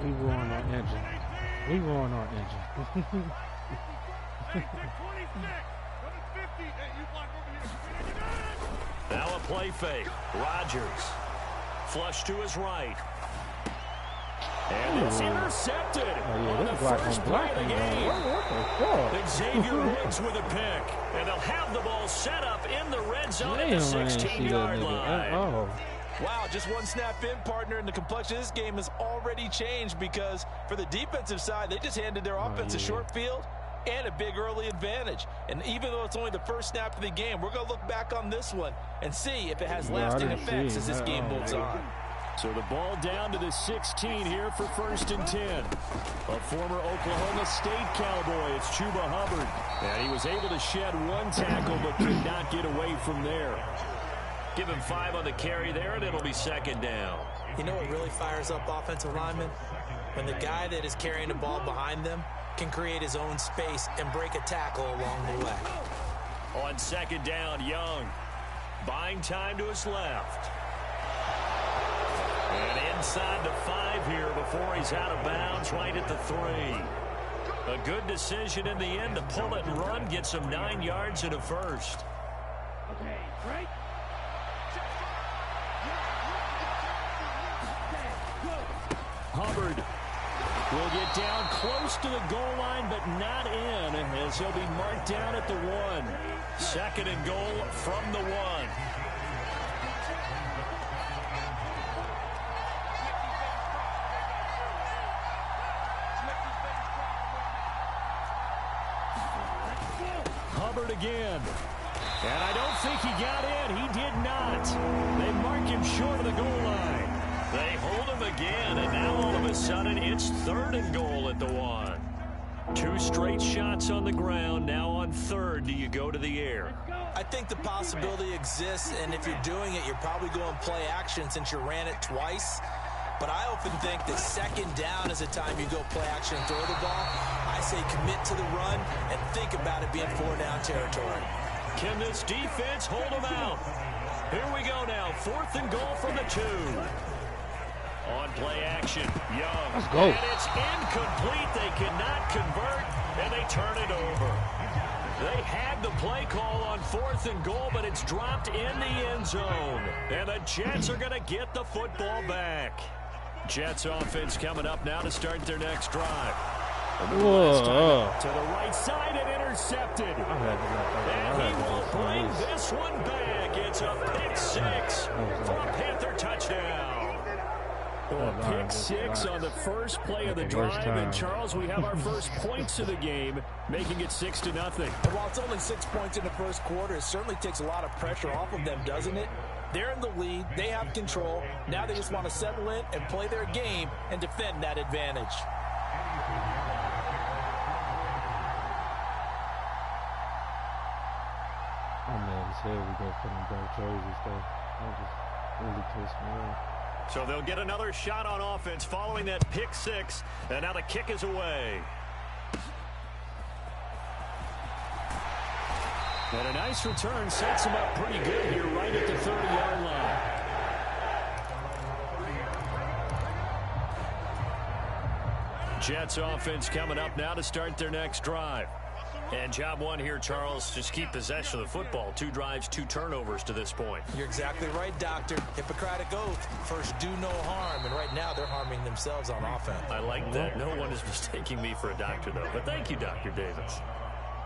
We ruined our engine. We ruined our engine. Now a play fake. Rodgers. Flush to his right. And it's intercepted on the first play of the game. Xavier Woods with a pick. And they'll have the ball set up in the red zone at the 16-yard line. Wow, just one snap in, partner, and the complexion of this game has already changed because for the defensive side, they just handed their offense a short field and a big early advantage. And even though it's only the first snap of the game, we're going to look back on this one and see if it has lasting effects as this game moves on. So the ball down to the 16 here for 1st and 10. A former Oklahoma State Cowboy, it's Chuba Hubbard. And he was able to shed one tackle but could not get away from there. Give him 5 on the carry there, and it'll be 2nd down. You know what really fires up offensive linemen? When the guy that is carrying the ball behind them can create his own space and break a tackle along the way. On 2nd down, Young. Buying time to his left. And inside the 5 here before he's out of bounds right at the 3. A good decision in the end to pull it and run, gets him 9 yards and a first. Okay, right? Hubbard will get down close to the goal line, but not in, as he'll be marked down at the 1. 2nd and goal from the 1. Hubbard again. And I don't think he got in. He did not. They mark him short of the goal line. They hold him again, and now all of a sudden it's 3rd and goal at the 1. 2 straight shots on the ground. Now on 3rd, do you go to the air? I think the possibility exists, and if you're doing it, you're probably going play action since you ran it twice. But I often think that 2nd down is the time you go play action and throw the ball. I say commit to the run and think about it being 4-down territory. Can this defense hold them out? Here we go now. 4th and goal from the 2. On play action, Young. Let's go. And it's incomplete. They cannot convert, and they turn it over. They had the play call on 4th and goal, but it's dropped in the end zone. And the Jets are going to get the football back. Jets offense coming up now to start their next drive. Whoa. To the right side and intercepted. And he will bring this one back. It's a pick 6 for a Panther touchdown. A pick 6 on the first play of the drive, and Charles, we have our first points of the game, making it 6-0. And while it's only 6 points in the first quarter, it certainly takes a lot of pressure off of them, doesn't it? They're in the lead, they have control. Now they just want to settle in and play their game and defend that advantage. I'm mad as hell we go for them dark jerseys though. That just really pissed me off. So they'll get another shot on offense following that pick 6, and now the kick is away. And a nice return sets him up pretty good here right at the 30-yard line. Jets offense coming up now to start their next drive. And job 1 here, Charles, just keep possession of the football. 2 drives, 2 turnovers to this point. You're exactly right, Doctor. Hippocratic oath. First, do no harm. And right now, they're harming themselves on offense. I like that. No one is mistaking me for a doctor, though. But thank you, Dr. Davis.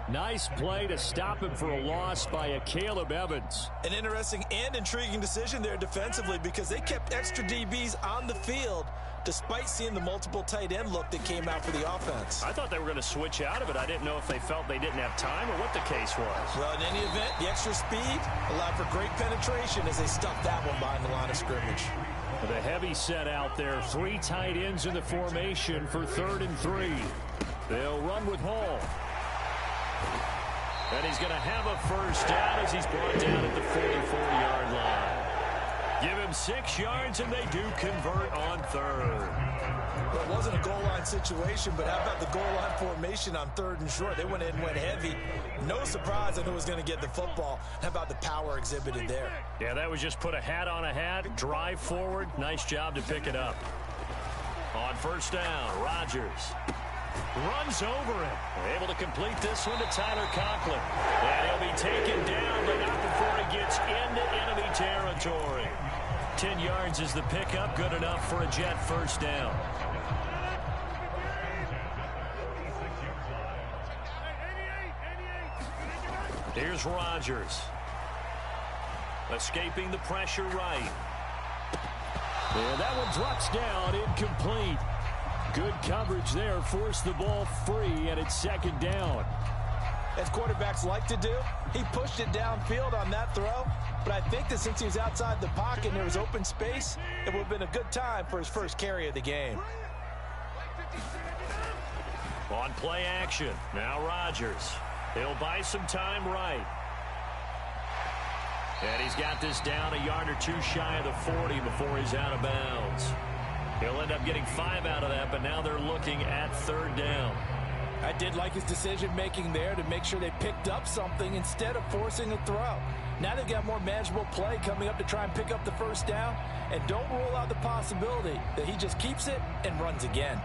Nice play to stop him for a loss by a Caleb Evans. An interesting and intriguing decision there defensively because they kept extra DBs on the field despite seeing the multiple tight end look that came out for the offense. I thought they were going to switch out of it. I didn't know if they felt they didn't have time or what the case was. Well, in any event, the extra speed allowed for great penetration as they stuffed that one behind the line of scrimmage. The heavy set out there. 3 tight ends in the formation for 3rd and 3. They'll run with Hall. And he's going to have a first down as he's brought down at the 44-yard line. Give him 6 yards, and they do convert on 3rd. Well, it wasn't a goal line situation, but how about the goal line formation on 3rd and short? They went in, went heavy. No surprise on who was going to get the football. How about the power exhibited there? Yeah, that was just put a hat on a hat, drive forward. Nice job to pick it up. On first down, Rodgers runs over him. Able to complete this one to Tyler Conklin. And he'll be taken down, but not before he gets into enemy territory. 10 yards is the pickup, good enough for a Jet first down. Here's Rodgers. Escaping the pressure right. And that one drops down, incomplete. Good coverage there, forced the ball free, and it's second down. As quarterbacks like to do, he pushed it downfield on that throw, but I think that since he was outside the pocket and there was open space, it would have been a good time for his first carry of the game. On play action, now Rodgers. He'll buy some time right. And he's got this down a yard or two shy of the 40 before he's out of bounds. He'll end up getting 5 out of that, but now they're looking at third down. I did like his decision-making there to make sure they picked up something instead of forcing a throw. Now they've got more manageable play coming up to try and pick up the first down, and don't rule out the possibility that he just keeps it and runs again.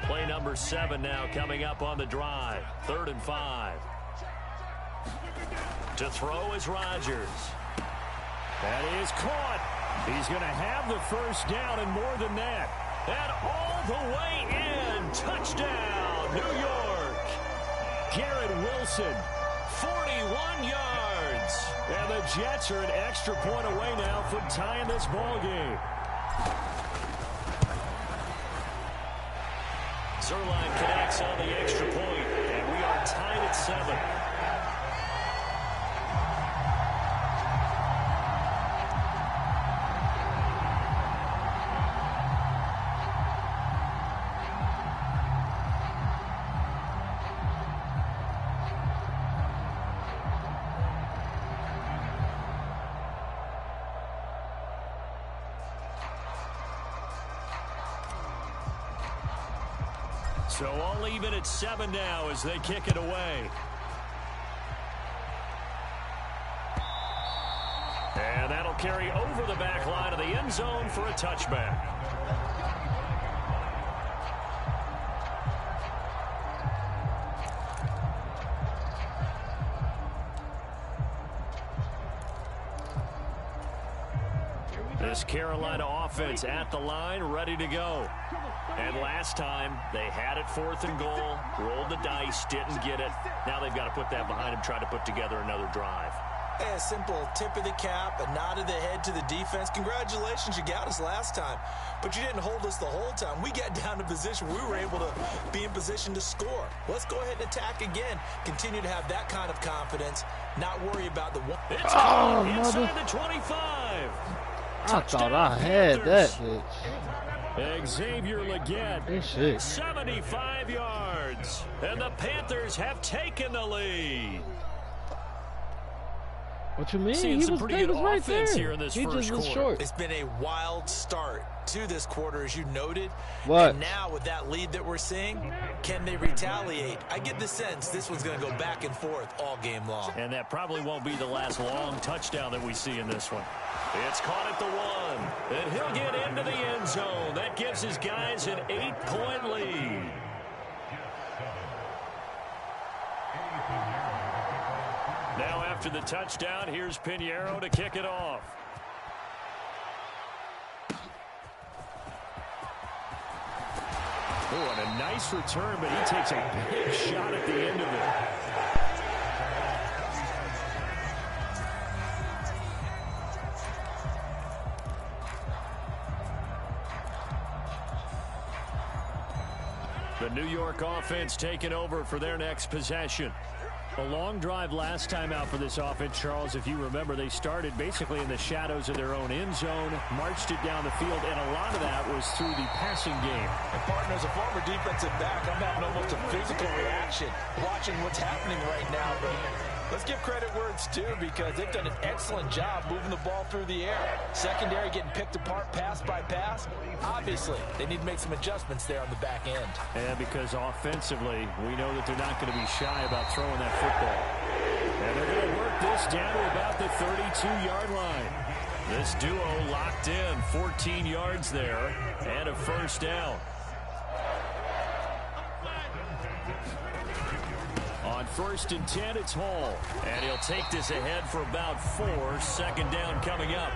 Play number 7 now coming up on the drive. 3rd and 5. To throw is Rodgers. That is caught. He's going to have the first down and more than that. And all the way in. Touchdown, New York. Garrett Wilson, 41 yards. And the Jets are an extra point away now from tying this ball game. Zerline connects on the extra point, and we are tied at 7. So all even at 7 now as they kick it away. And that'll carry over the back line of the end zone for a touchback. This Carolina offense at the line, ready to go. And last time, they had it 4th and goal, rolled the dice, didn't get it. Now they've got to put that behind them, try to put together another drive. A simple tip of the cap, a nod of the head to the defense. Congratulations, you got us last time. But you didn't hold us the whole time. We got down to position where we were able to be in position to score. Let's go ahead and attack again. Continue to have that kind of confidence, not worry about the one. It's inside the 25. I thought I had that bitch. Xavier Legette, 75 yards. And the Panthers have taken the lead. What you mean? Seeing some pretty good offense here in this first quarter. Short. It's been a wild start to this quarter, as you noted. What? And now with that lead that we're seeing, can they retaliate? I get the sense this one's going to go back and forth all game long. And that probably won't be the last long touchdown that we see in this one. It's caught at the 1, and he'll get into the end zone. That gives his guys an 8-point lead. Now after the touchdown, here's Pinheiro to kick it off. Oh, and a nice return, but he takes a big shot at the end of it. The New York offense taking over for their next possession. A long drive last time out for this offense, Charles. If you remember, they started basically in the shadows of their own end zone, marched it down the field, and a lot of that was through the passing game. And partner, as a former defensive back, I'm having almost a physical reaction watching what's happening right now. But Let's give credit where it's due because they've done an excellent job moving the ball through the air. Secondary getting picked apart pass by pass. Obviously, they need to make some adjustments there on the back end. And because offensively, we know that they're not going to be shy about throwing that football. And they're going to work this down to about the 32-yard line. This duo locked in, 14 yards there, and a first down. On 1st and 10, it's Hall. And he'll take this ahead for about 4. 2nd down coming up.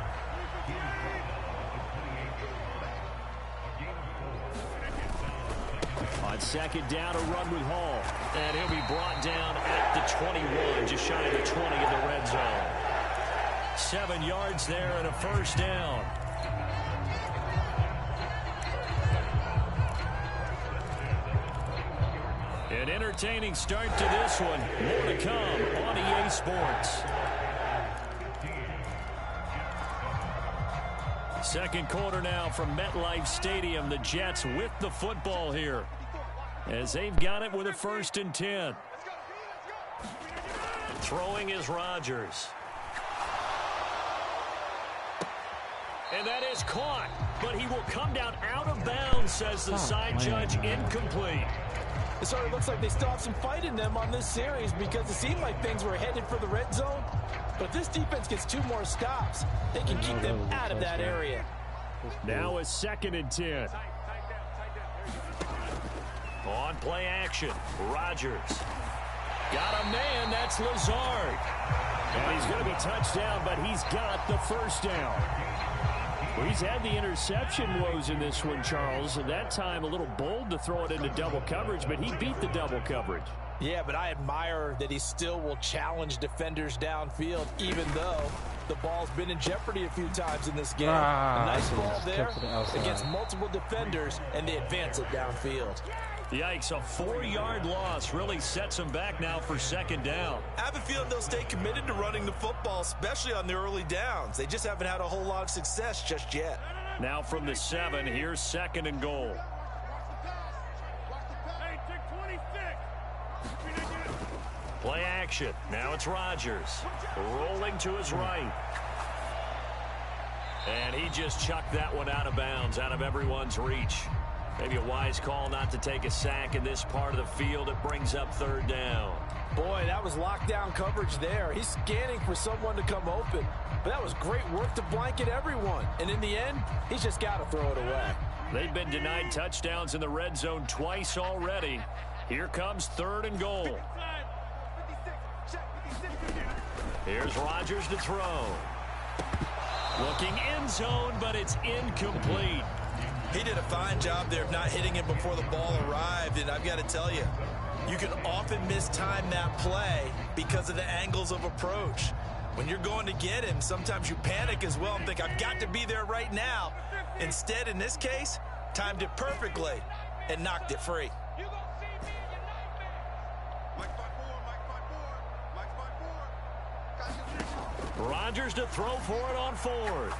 On 2nd down, a run with Hall. And he'll be brought down at the 21, just shy of the 20 in the red zone. 7 yards there and a first down. An entertaining start to this one. More to come on EA Sports. Second quarter now from MetLife Stadium. The Jets with the football here as they've got it with a 1st and 10. Throwing is Rodgers. And that is caught, but he will come down out of bounds, says the side judge. Incomplete. It sort of looks like they still have some fight in them on this series because it seemed like things were headed for the red zone. But if this defense gets 2 more stops, they can keep them out of that area. Now a 2nd and 10. On play action, Rodgers. Got a man, that's Lazard. And he's going to be touched down, but he's got the first down. Well, he's had the interception woes in this one, Charles, and that time a little bold to throw it into double coverage, but he beat the double coverage. Yeah, but I admire that he still will challenge defenders downfield, even though the ball's been in jeopardy a few times in this game. A nice ball there against multiple defenders, and they advance it downfield. Yikes, a 4-yard loss really sets them back now for 2nd down. I have a feeling they'll stay committed to running the football, especially on the early downs. They just haven't had a whole lot of success just yet. Now from the 7, here's 2nd and goal. Play action. Now it's Rodgers. Rolling to his right. And he just chucked that one out of bounds, out of everyone's reach. Maybe a wise call not to take a sack in this part of the field. It brings up 3rd down. Boy, that was lockdown coverage there. He's scanning for someone to come open. But that was great work to blanket everyone. And in the end, he's just got to throw it away. They've been denied touchdowns in the red zone twice already. Here comes 3rd and goal. Here's Rodgers to throw. Looking end zone, but it's incomplete. He did a fine job there of not hitting him before the ball arrived, and I've got to tell you, you can often mistime that play because of the angles of approach. When you're going to get him, sometimes you panic as well and think, I've got to be there right now. Instead, in this case, timed it perfectly and knocked it free. Rodgers to throw for it on 4th.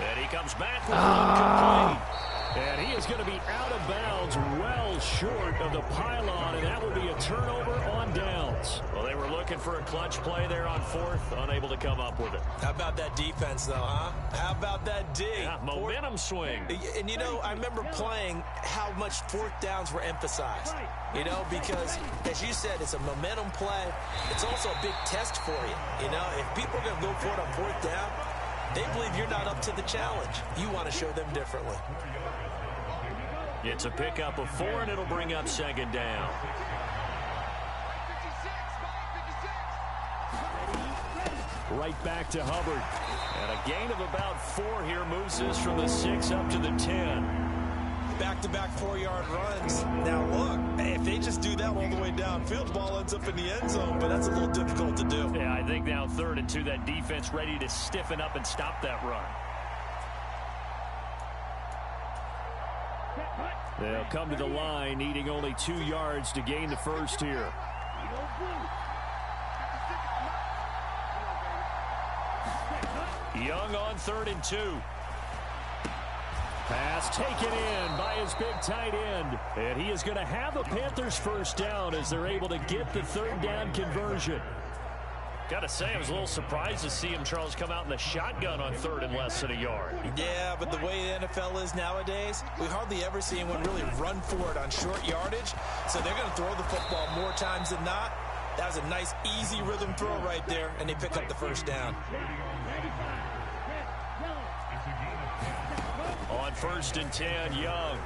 And he comes back with one complete. And he is going to be out of bounds well short of the pylon, and that will be a turnover on downs. Well, they were looking for a clutch play there on 4th, unable to come up with it. How about that defense, though, huh? How about that D? Yeah, momentum swing. And, you know, I remember playing how much 4th downs were emphasized. You know, because, as you said, it's a momentum play. It's also a big test for you. You know, if people are going to go for it on 4th down, they believe you're not up to the challenge. You want to show them differently. It's a pickup of 4, and it'll bring up 2nd down. Right back to Hubbard. And a gain of about 4 here moves this from the 6 up to the 10. Back-to-back 4-yard runs. Now, look, if they just do that all the way downfield, the ball ends up in the end zone, but that's a little difficult to do. Yeah, I think now 3rd and 2, that defense ready to stiffen up and stop that run. They'll come to the line, needing only 2 yards to gain the first here. Young on 3rd and 2. Pass taken in by his big tight end. And he is going to have the Panthers first down as they're able to get the third down conversion. Got to say, I was a little surprised to see him, Charles, come out in the shotgun on third and less than a yard. Yeah, but the way the NFL is nowadays, we hardly ever see anyone really run for it on short yardage. So they're going to throw the football more times than not. That was a nice, easy rhythm throw right there, and they pick up the first down. On 1st and 10, Young.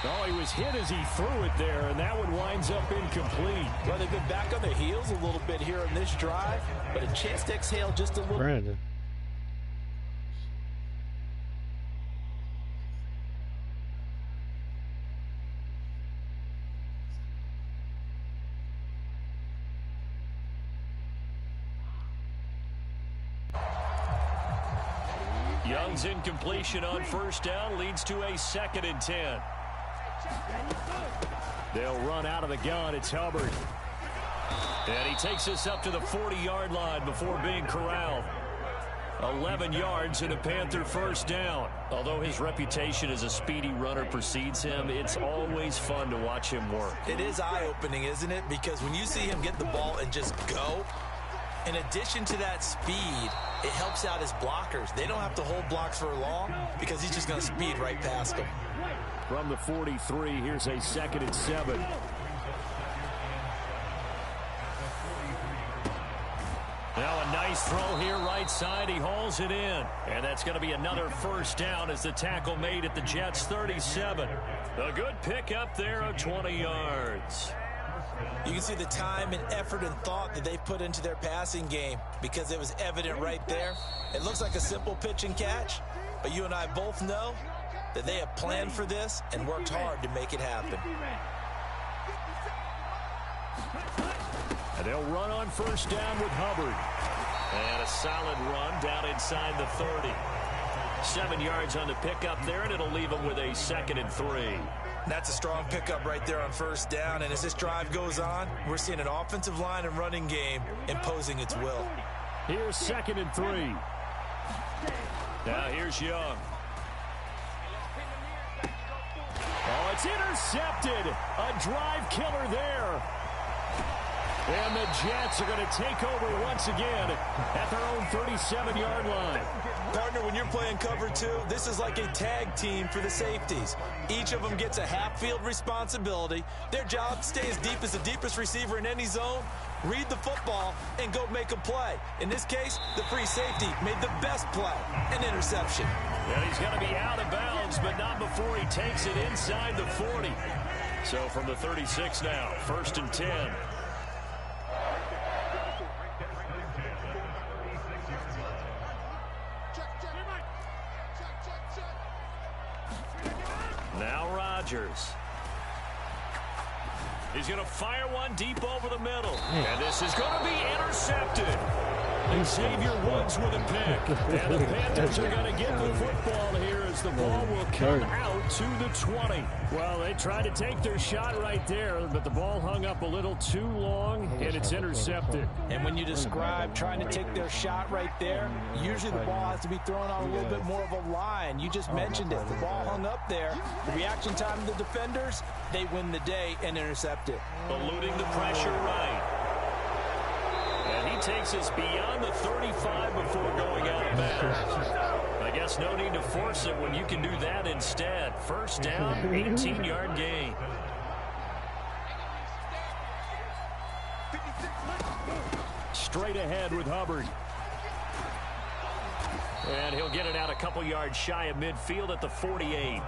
Oh, he was hit as he threw it there, and that one winds up incomplete. Well, they've been back on their heels a little bit here in this drive, but a chance to exhale just a little. Brandon. Young's incompletion on first down leads to a 2nd and 10. They'll run out of the gun. It's Hubbard. And he takes us up to the 40-yard line before being corralled. 11 yards and a Panther first down. Although his reputation as a speedy runner precedes him, it's always fun to watch him work. It is eye-opening, isn't it? Because when you see him get the ball and just go, in addition to that speed, it helps out his blockers. They don't have to hold blocks for long because he's just going to speed right past them. From the 43, here's a 2nd and 7. Now a nice throw here right side. He hauls it in. And that's going to be another first down as the tackle made at the Jets' 37. A good pickup there of 20 yards. You can see the time and effort and thought that they put into their passing game because it was evident right there. It looks like a simple pitch and catch, but you and I both know that they have planned for this and worked hard to make it happen. And they'll run on first down with Hubbard. And a solid run down inside the 30. 7 yards on the pickup there, and it'll leave them with a 2nd and 3. That's a strong pickup right there on first down, and as this drive goes on, we're seeing an offensive line and running game imposing its will. Here's 2nd and 3. Now here's Young. Oh, it's intercepted. A drive killer there. And the Jets are going to take over once again at their own 37-yard line. Partner, when you're playing cover two, this is like a tag team for the safeties. Each of them gets a half-field responsibility. Their job, stay as deep as the deepest receiver in any zone, read the football, and go make a play. In this case, the free safety made the best play, an interception. And he's going to be out of bounds, but not before he takes it inside the 40. So from the 36 now, 1st and 10. Now Rodgers. He's going to fire one deep over the middle. And this is going to be intercepted. Xavier Woods with a pick. And the Panthers are going to get the football here as the ball will come out to the 20. Well, they tried to take their shot right there, but the ball hung up a little too long, and it's intercepted. And when you describe trying to take their shot right there, usually the ball has to be thrown on a little bit more of a line. You just mentioned it. The ball hung up there. The reaction time of the defenders, they win the day and intercept it. Eluding the pressure right. And he takes us beyond the 35 before going out of bounds. I guess no need to force it when you can do that instead. First down, 18-yard gain. Straight ahead with Hubbard. And he'll get it out a couple yards shy of midfield at the 48.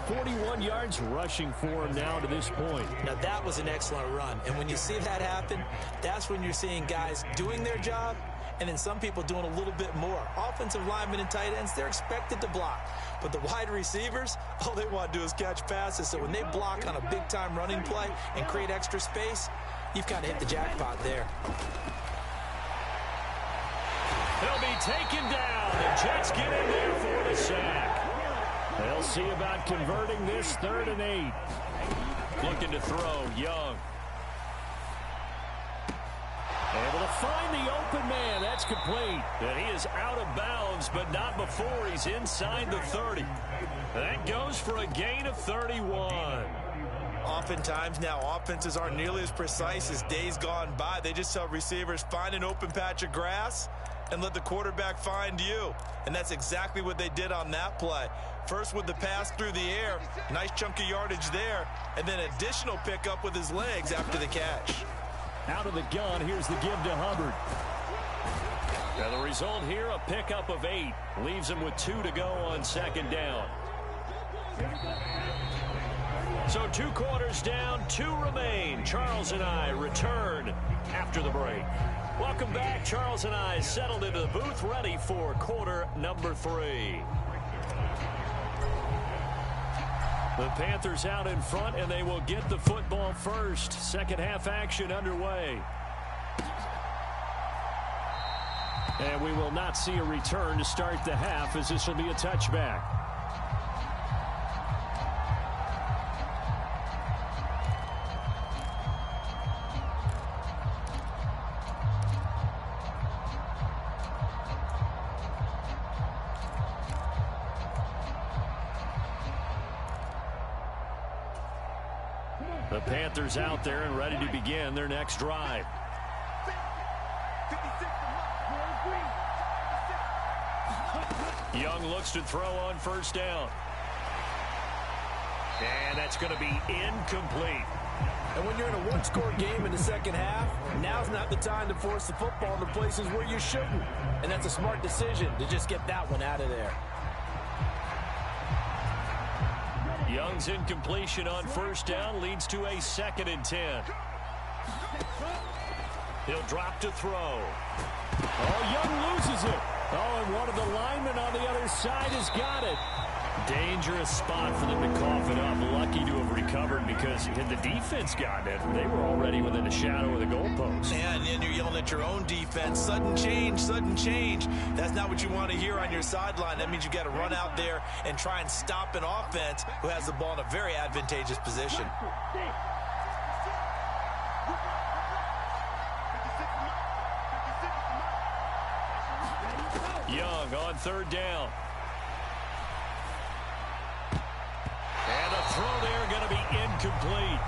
41 yards rushing for him now to this point. Now that was an excellent run. And when you see that happen, that's when you're seeing guys doing their job and then some people doing a little bit more. Offensive linemen and tight ends, they're expected to block. But the wide receivers, all they want to do is catch passes. So when they block on a big-time running play and create extra space, you've kind of hit the jackpot there. He'll be taken down. The Jets get in there for the sack. They'll see about converting this 3rd and 8. Looking to throw, Young. Able to find the open man. That's complete. And he is out of bounds, but not before he's inside the 30. That goes for a gain of 31. Oftentimes now, offenses aren't nearly as precise as days gone by. They just tell receivers, find an open patch of grass and let the quarterback find you. And that's exactly what they did on that play. First with the pass through the air, nice chunk of yardage there, and then additional pickup with his legs after the catch. Out of the gun, here's the give to Hubbard. Now the result here, a pickup of 8. Leaves him with 2 to go on second down. So 2 quarters down, 2 remain. Charles and I return after the break. Welcome back. Charles and I settled into the booth, ready for quarter number 3. The Panthers out in front, and they will get the football first. Second half action underway. And we will not see a return to start the half, as this will be a touchback. The Panthers out there and ready to begin their next drive. Young looks to throw on first down. And that's going to be incomplete. And when you're in a one-score game in the second half, now's not the time to force the football in the places where you shouldn't. And that's a smart decision to just get that one out of there. Young's incompletion on first down leads to a 2nd and 10. He'll drop to throw. Oh, Young loses it. Oh, and one of the linemen on the other side has got it. Dangerous spot for them to cough it up. Lucky to have recovered, because had the defense gotten it, they were already within the shadow of the goalpost. Yeah, and then you're yelling at your own defense. Sudden change, sudden change. That's not what you want to hear on your sideline. That means you got to run out there and try and stop an offense who has the ball in a very advantageous position. Young on third down. And a throw there going to be incomplete.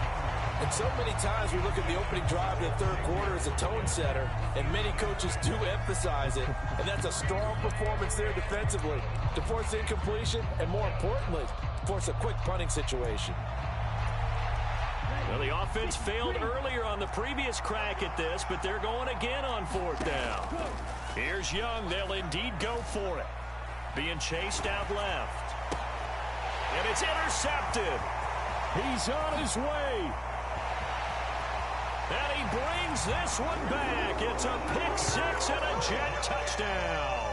And so many times we look at the opening drive of the third quarter as a tone setter, and many coaches do emphasize it. And that's a strong performance there defensively to force incompletion, and more importantly, force a quick punting situation. Well, the offense failed earlier on the previous crack at this, but they're going again on fourth down. Here's Young. They'll indeed go for it. Being chased out left. And it's intercepted. He's on his way. And he brings this one back. It's a pick 6 and a jet touchdown.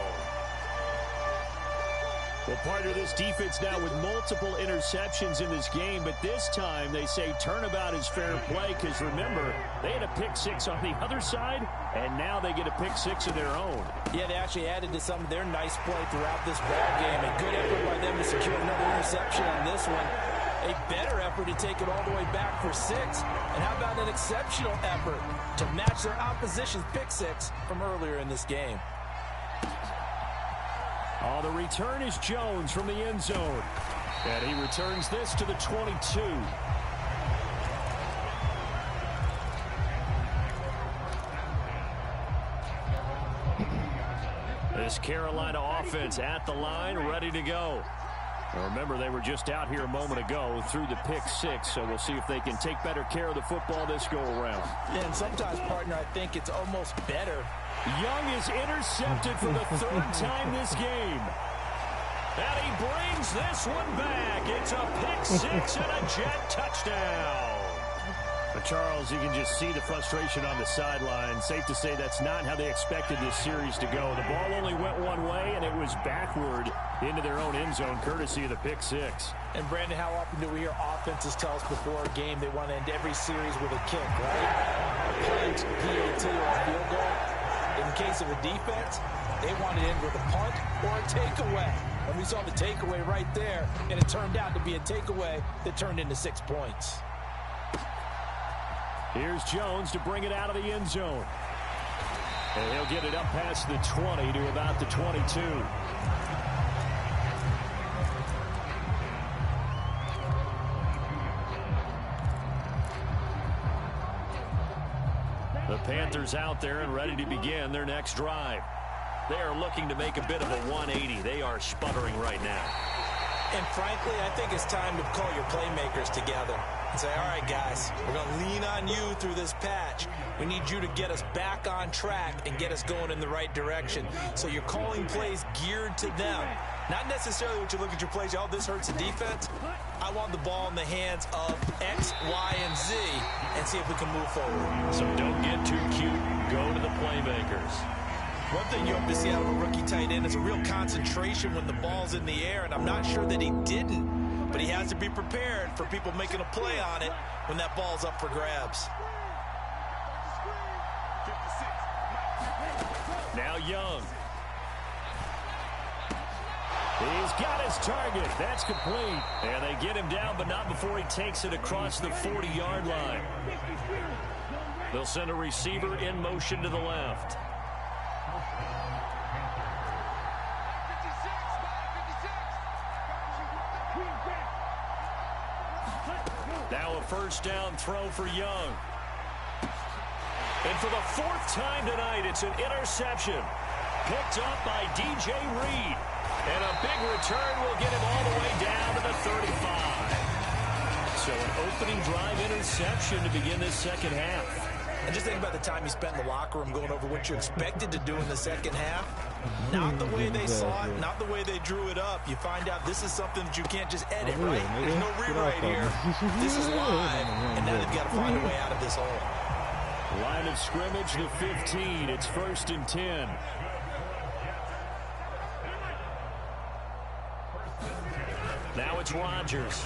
Well, part of this defense now with multiple interceptions in this game, but this time they say turnabout is fair play, because remember, they had a pick 6 on the other side, and now they get a pick 6 of their own. Yeah, they actually added to some of their nice play throughout this ball game. A good effort by them to secure another interception on this one. A better effort to take it all the way back for 6. And how about an exceptional effort to match their opposition's pick 6 from earlier in this game? Oh, the return is Jones from the end zone. And he returns this to the 22. This Carolina offense at the line, ready to go. Now remember, they were just out here a moment ago through the pick 6, so we'll see if they can take better care of the football this go-around. Yeah, and sometimes, partner, I think it's almost better. Young is intercepted for the 3rd time this game. And he brings this one back. It's a pick 6 and a jet touchdown. But Charles, you can just see the frustration on the sideline. Safe to say that's not how they expected this series to go. The ball only went one way, and it was backward into their own end zone, courtesy of the pick 6. And, Brandon, how often do we hear offenses tell us before a game they want to end every series with a kick, right? A punt, PAT, or a field goal. In the case of a defense, they want to end with a punt or a takeaway. And we saw the takeaway right there, and it turned out to be a takeaway that turned into 6 points. Here's Jones to bring it out of the end zone. And he'll get it up past the 20 to about the 22. The Panthers out there and ready to begin their next drive. They are looking to make a bit of a 180. They are sputtering right now. And frankly, I think it's time to call your playmakers together and say, all right, guys, we're going to lean on you through this patch. We need you to get us back on track and get us going in the right direction. So you're calling plays geared to them. Not necessarily what you look at your plays, oh, this hurts the defense. I want the ball in the hands of X, Y, and Z and see if we can move forward. So don't get too cute. Go to the playmakers. One thing you hope to see out of a rookie tight end is a real concentration when the ball's in the air, and I'm not sure that he didn't, but he has to be prepared for people making a play on it when that ball's up for grabs. Now Young. He's got his target. That's complete. And they get him down, but not before he takes it across the 40-yard line. They'll send a receiver in motion to the left. Now a first down throw for Young. And for the fourth time tonight, it's an interception. Picked up by DJ Reed. And a big return will get him all the way down to the 35. So an opening drive interception to begin this second half. And just think about the time you spent in the locker room going over what you expected to do in the second half. Not the way they saw it, not the way they drew it up. You find out this is something that you can't just edit, right? There's no rewrite here. This is live, and now they've got to find a way out of this hole. Line of scrimmage, the 15. It's 1st and 10. Now it's Rodgers.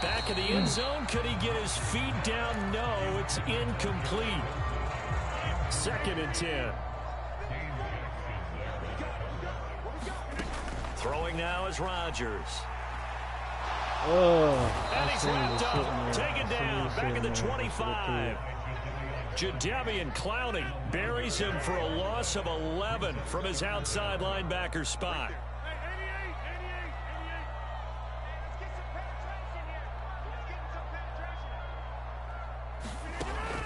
Back in the end zone. Could he get his feet down? No, it's incomplete. 2nd and 10. Throwing now is Rodgers. And he's wrapped up. Taken down. Back at the 25. Jadeveon Clowney buries him for a loss of 11 from his outside linebacker spot.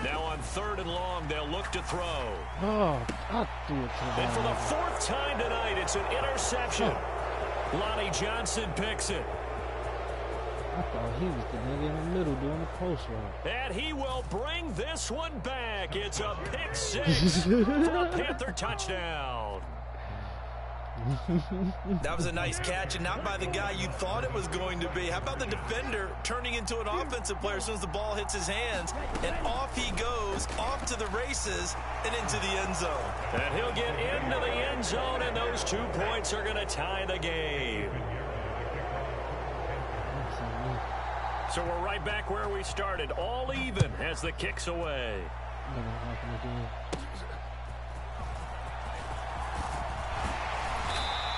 Now on 3rd and long, they'll look to throw. Oh, I threw it to And for the 4th time tonight, it's an interception. Lonnie Johnson picks it. I thought he was the nigga in the middle doing the post route. And he will bring this one back. It's a pick 6 for a Panther touchdown. That was a nice catch, and not by the guy you thought it was going to be. How about the defender turning into an offensive player as soon as the ball hits his hands, and off he goes, off to the races, and into the end zone. And he'll get into the end zone, and those 2 points are going to tie the game. So we're right back where we started, all even as the kick's away.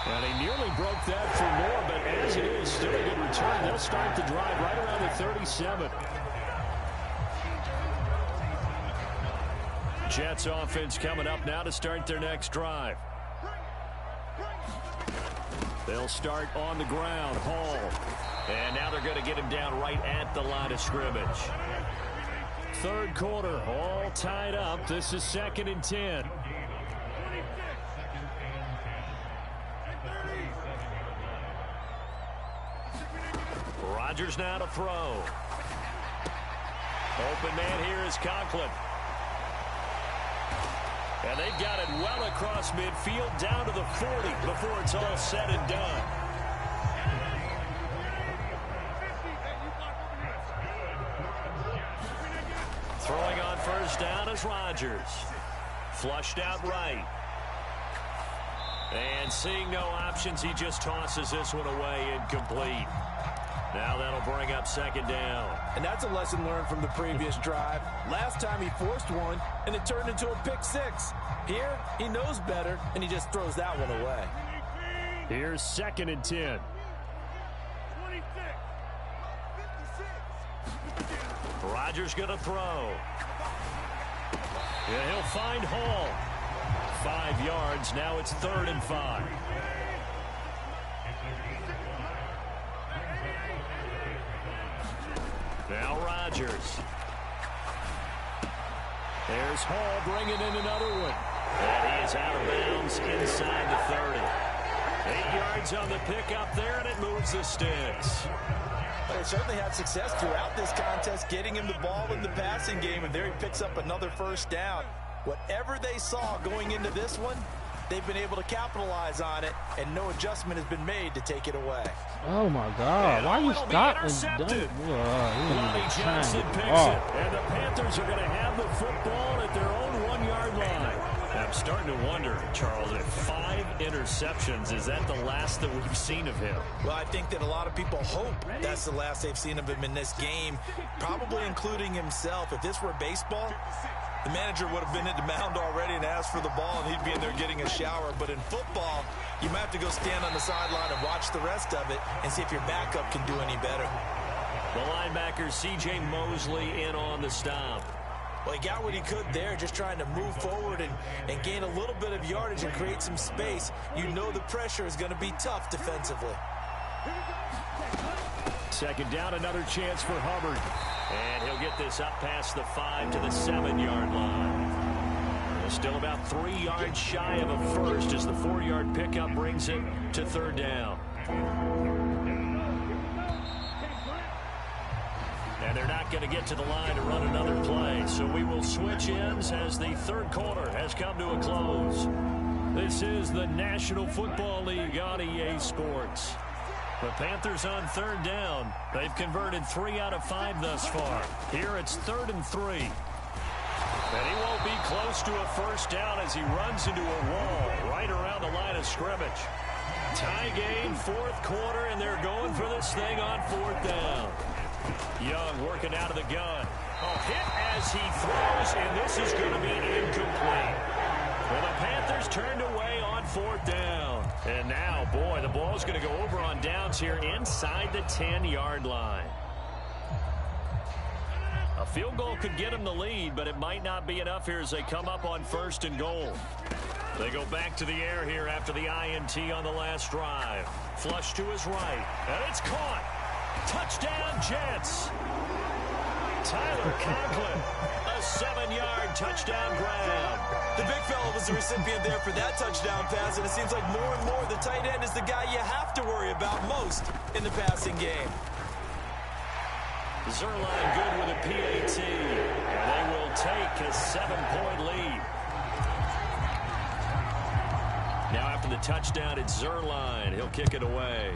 And he nearly broke that for more, but as it is, still a good return. They'll start the drive right around the 37. Jets offense coming up now to start their next drive. They'll start on the ground, Hall. And now they're going to get him down right at the line of scrimmage. 3rd quarter, all tied up. This is 2nd and 10. Rodgers now to throw. Open man here is Conklin. And they've got it well across midfield down to the 40 before it's all said and done. Throwing on 1st down is Rodgers. Flushed out right. And seeing no options, he just tosses this one away, incomplete. Now that'll bring up 2nd down. And that's a lesson learned from the previous drive. Last time he forced one, and it turned into a pick 6. Here, he knows better, and he just throws that one away. Here's 2nd and 10. Rodgers going to throw. Yeah, he'll find Hall. 5 yards. Now it's 3rd and 5. Now Rodgers. There's Hall bringing in another one. And he is out of bounds inside the 30. 8 yards on the pickup there, and it moves the sticks. They certainly had success throughout this contest, getting him the ball in the passing game, and there he picks up another first down. Whatever they saw going into this one, they've been able to capitalize on it, and no adjustment has been made to take it away. Oh, my God. Why you stop and intercepted. Lonnie Johnson picks it, and the Panthers are going to have the football at their own 1-yard line. I'm starting to wonder, Charles, if 5 interceptions, is that the last that we've seen of him? Well, I think that a lot of people hope that's the last they've seen of him in this game, probably including himself. If this were baseball, the manager would have been at the mound already and asked for the ball, and he'd be in there getting a shower. But in football, you might have to go stand on the sideline and watch the rest of it and see if your backup can do any better. The linebacker, C.J. Mosley, in on the stop. Well, he got what he could there, just trying to move forward and gain a little bit of yardage and create some space. You know the pressure is going to be tough defensively. 2nd down, another chance for Hubbard. And he'll get this up past the 5 to the 7-yard line. Still about 3 yards shy of a first as the 4-yard pickup brings it to 3rd down. And they're not going to get to the line to run another play. So we will switch ends as the 3rd quarter has come to a close. This is the National Football League on EA Sports. The Panthers on 3rd down. They've converted 3 out of 5 thus far. Here it's 3rd and 3. And he won't be close to a first down as he runs into a wall right around the line of scrimmage. Tie game, 4th quarter, and they're going for this thing on 4th down. Young working out of the gun. Hit as he throws, and this is going to be incomplete. Well, the Panthers turned away on 4th down. And now, boy, the ball's going to go over on downs here inside the 10-yard line. A field goal could get him the lead, but it might not be enough here as they come up on 1st and goal. They go back to the air here after the INT on the last drive. Flush to his right, and it's caught. Touchdown, Jets. Tyler Conklin, a 7-yard touchdown grab. The big fella was the recipient there for that touchdown pass, and it seems like more and more the tight end is the guy you have to worry about most in the passing game. Zerline good with a PAT, and they will take a 7-point lead. Now after the touchdown, it's Zerline. He'll kick it away.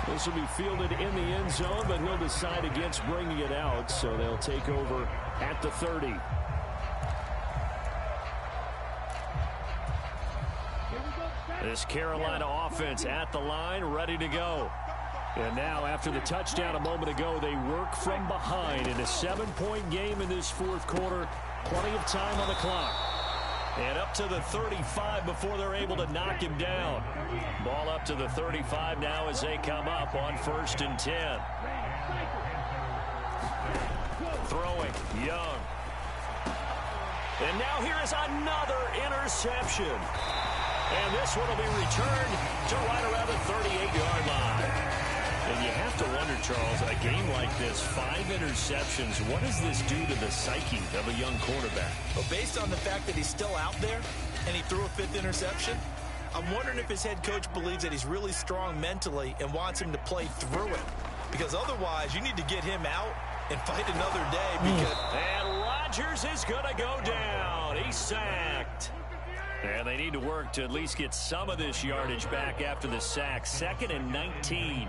This will be fielded in the end zone, but he'll decide against bringing it out, so they'll take over at the 30. This Carolina offense at the line, ready to go. And now, after the touchdown a moment ago, they work from behind in a 7-point game in this 4th quarter. Plenty of time on the clock. And up to the 35 before they're able to knock him down. Ball up to the 35 now as they come up on 1st and 10. Throwing, Young. And now here is another interception. And this one will be returned to right around the 38-yard line. And you have to wonder, Charles, a game like this, 5 interceptions, what does this do to the psyche of a young quarterback? Well, based on the fact that he's still out there and he threw a 5th interception, I'm wondering if his head coach believes that he's really strong mentally and wants him to play through it. Because otherwise, you need to get him out and fight another day. Because And Rodgers is going to go down. He's sacked. And they need to work to at least get some of this yardage back after the sack. 2nd and 19.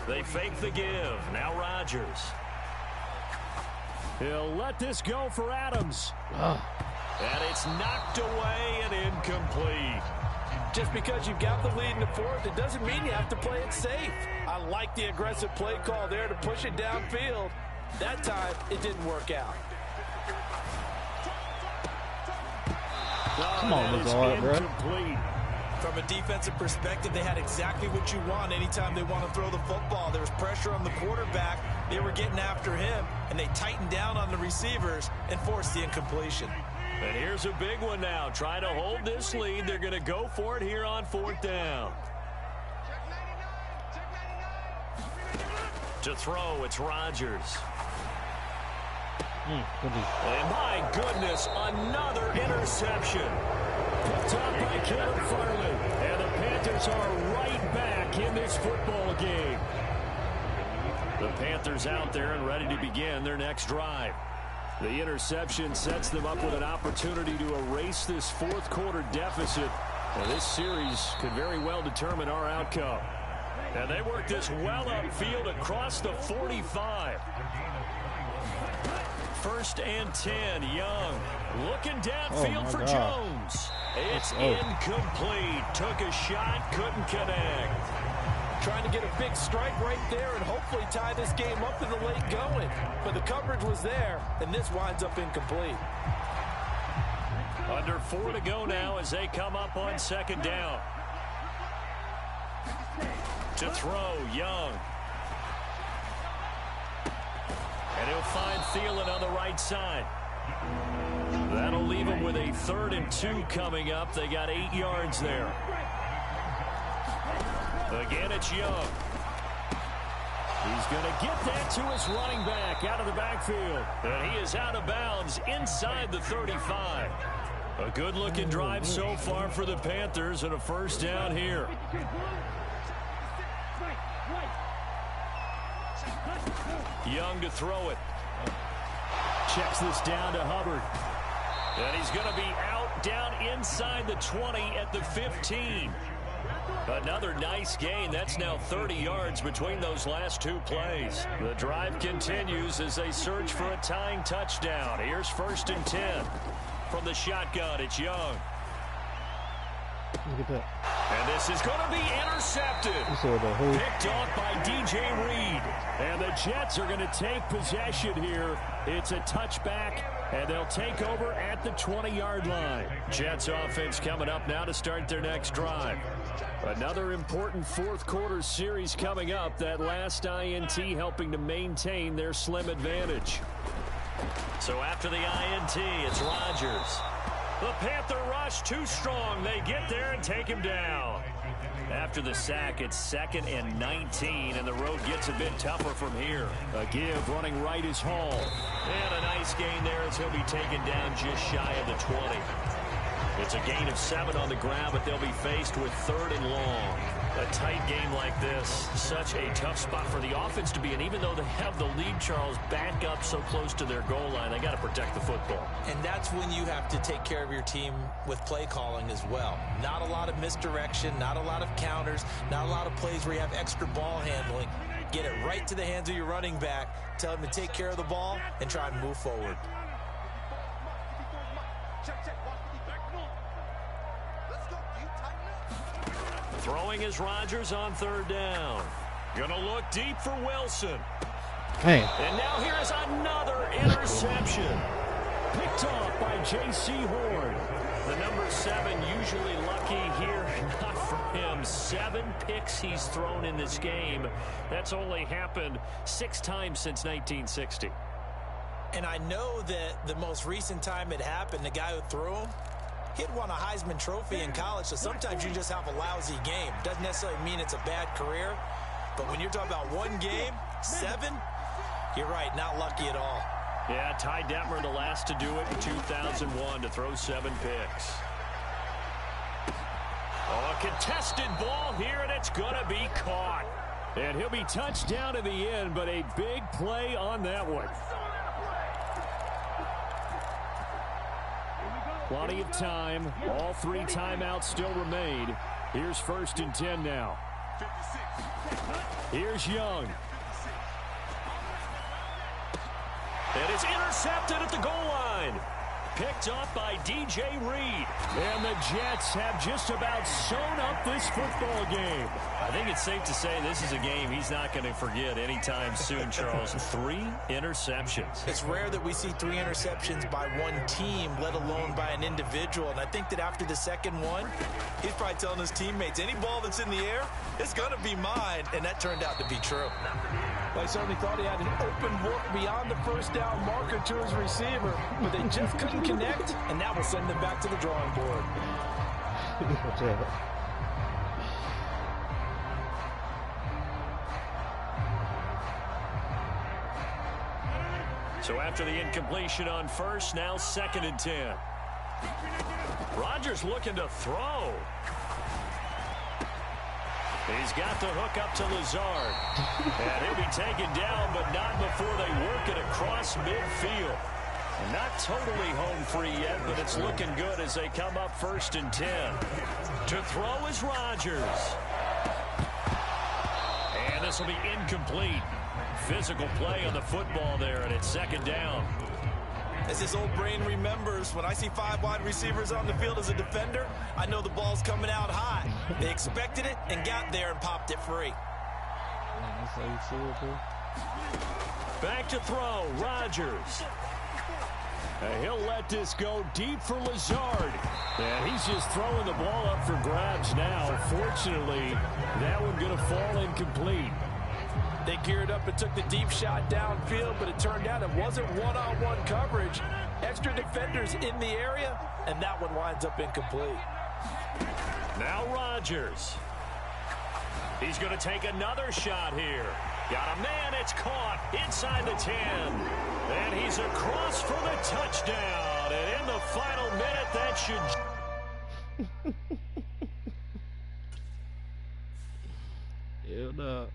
They fake the give. Now Rodgers. He'll let this go for Adams. And it's knocked away and incomplete. just because you've got the lead in the 4th, it doesn't mean you have to play it safe. I like the aggressive play call there to push it downfield. That time, it didn't work out. Come on, Lazard, bro. From a defensive perspective, they had exactly what you want anytime they want to throw the football. There was pressure on the quarterback, They were getting after him, and they tightened down on the receivers and forced the incompletion. And here's a big one now. Trying to hold this lead. They're going to go for it here on 4th down. To throw, it's Rodgers. And my goodness, another interception. Picked up by Caleb Farley. And the Panthers are right back in this football game. The Panthers out there and ready to begin their next drive. The interception sets them up with an opportunity to erase this 4th quarter deficit. And this series could very well determine our outcome. And they work this well upfield across the 45. 1st and 10, Young. Looking downfield for Jones. It's incomplete. Took a shot, couldn't connect. Trying to get a big strike right there and hopefully tie this game up in the late going. But the coverage was there, and this winds up incomplete. Under 4 to go now as they come up on 2nd down. To throw, Young. And he'll find Thielen on the right side. That'll leave him with a 3rd and 2 coming up. They got 8 yards there. Again, it's Young. He's going to get that to his running back out of the backfield. And he is out of bounds inside the 35. A good-looking drive so far for the Panthers and a 1st down here. Young to throw it. Checks this down to Hubbard. And he's going to be out down inside the 20 at the 15. Another nice gain. That's now 30 yards between those last 2 plays. The drive continues as they search for a tying touchdown. Here's 1st and 10. From the shotgun, it's Young. Look at that. And this is going to be intercepted. Picked off by DJ Reed. And the Jets are going to take possession here. It's a touchback, and they'll take over at the 20-yard line. Jets offense coming up now to start their next drive. Another important 4th quarter series coming up. That last INT helping to maintain their slim advantage. So after the INT, it's Rodgers. The Panther rush too strong. They get there and take him down. After the sack, it's 2nd and 19, and the road gets a bit tougher from here. A give running right is Hall. And a nice gain there as he'll be taken down just shy of the 20. It's a gain of 7 on the ground, but they'll be faced with 3rd and long. A tight game like this, such a tough spot for the offense to be in. Even though they have the lead, Charles, back up so close to their goal line, they got to protect the football. And that's when you have to take care of your team with play calling as well. Not a lot of misdirection, not a lot of counters, not a lot of plays where you have extra ball handling. Get it right to the hands of your running back, tell him to take care of the ball, and try and move forward. Throwing is Rodgers on 3rd down. Gonna look deep for Wilson. Hey. And now here is another interception. Picked off by J.C. Horn. The number 7 usually lucky here. Not for him. 7 picks he's thrown in this game. That's only happened 6 times since 1960. And I know that the most recent time it happened, the guy who threw him, he'd won a Heisman Trophy in college, so sometimes you just have a lousy game. Doesn't necessarily mean it's a bad career, but when you're talking about 1 game, 7, you're right, not lucky at all. Yeah, Ty Detmer, the last to do it in 2001, to throw 7 picks. Oh, a contested ball here, and it's going to be caught. And he'll be touched down in the end, but a big play on that one. Plenty of time. All 3 timeouts still remain. Here's 1st and 10 now. Here's Young. And it's intercepted at the goal line. Picked off by DJ Reed. And the Jets have just about sewn up this football game. I think it's safe to say this is a game he's not going to forget anytime soon, Charles. 3 interceptions. It's rare that we see 3 interceptions by one team, let alone by an individual. And I think that after the second one, he's probably telling his teammates, any ball that's in the air, it's going to be mine. And that turned out to be true. Well, I certainly thought he had an open look beyond the first down marker to his receiver, but they just couldn't connect, and that will send them back to the drawing board. Watch out. So after the incompletion on first, now 2nd and 10. Rodgers looking to throw. He's got the hook up to Lazard. And he'll be taken down, but not before they work it across midfield. Not totally home free yet, but it's looking good as they come up 1st and 10. To throw is Rodgers. And this will be incomplete. Physical play on the football there, and it's 2nd down. As his old brain remembers, when I see 5 wide receivers on the field as a defender, I know the ball's coming out high. They expected it and got there and popped it free. That's how you see it, bro. Back to throw, Rodgers. And he'll let this go deep for Lazard. And he's just throwing the ball up for grabs now. Fortunately, that one going to fall incomplete. They geared up and took the deep shot downfield, but it turned out it wasn't one-on-one coverage. Extra defenders in the area, and that one winds up incomplete. Now Rodgers. He's going to take another shot here. Got a man, it's caught inside the 10. And he's across for the touchdown. And in the final minute, that should... Hell no.